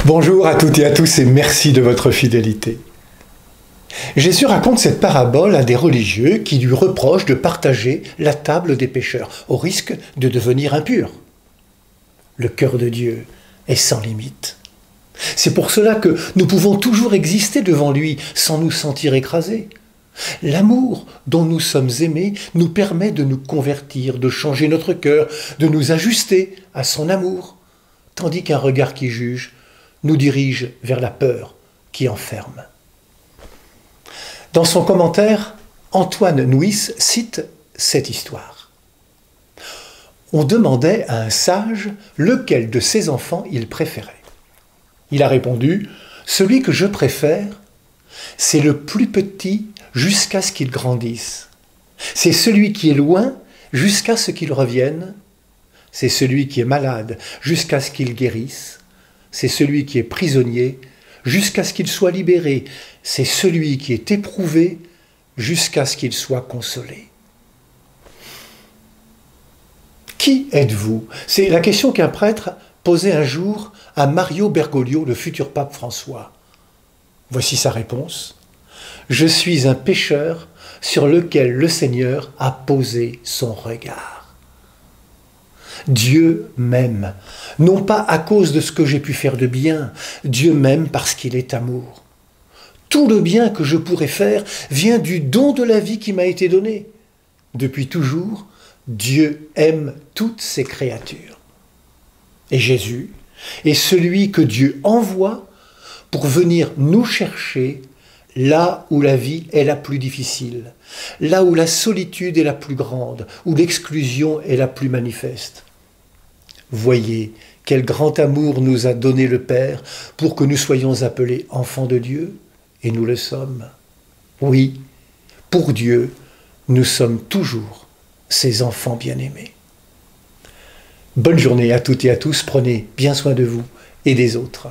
Bonjour à toutes et à tous et merci de votre fidélité. Jésus raconte cette parabole à des religieux qui lui reprochent de partager la table des pécheurs, au risque de devenir impurs. Le cœur de Dieu est sans limite. C'est pour cela que nous pouvons toujours exister devant lui sans nous sentir écrasés. L'amour dont nous sommes aimés nous permet de nous convertir, de changer notre cœur, de nous ajuster à son amour, tandis qu'un regard qui juge nous dirige vers la peur qui enferme. Dans son commentaire, Antoine Nuis cite cette histoire. On demandait à un sage lequel de ses enfants il préférait. Il a répondu « Celui que je préfère, c'est le plus petit jusqu'à ce qu'il grandisse. C'est celui qui est loin jusqu'à ce qu'il revienne. C'est celui qui est malade jusqu'à ce qu'il guérisse. C'est celui qui est prisonnier jusqu'à ce qu'il soit libéré. C'est celui qui est éprouvé jusqu'à ce qu'il soit consolé. » Qui êtes-vous? C'est la question qu'un prêtre posait un jour à Mario Bergoglio, le futur pape François. Voici sa réponse. « Je suis un pécheur sur lequel le Seigneur a posé son regard. » Dieu m'aime, non pas à cause de ce que j'ai pu faire de bien, Dieu m'aime parce qu'il est amour. Tout le bien que je pourrais faire vient du don de la vie qui m'a été donné. Depuis toujours, Dieu aime toutes ses créatures. Et Jésus est celui que Dieu envoie pour venir nous chercher là où la vie est la plus difficile, là où la solitude est la plus grande, où l'exclusion est la plus manifeste. Voyez quel grand amour nous a donné le Père pour que nous soyons appelés enfants de Dieu, et nous le sommes. Oui, pour Dieu, nous sommes toujours ses enfants bien-aimés. Bonne journée à toutes et à tous, prenez bien soin de vous et des autres.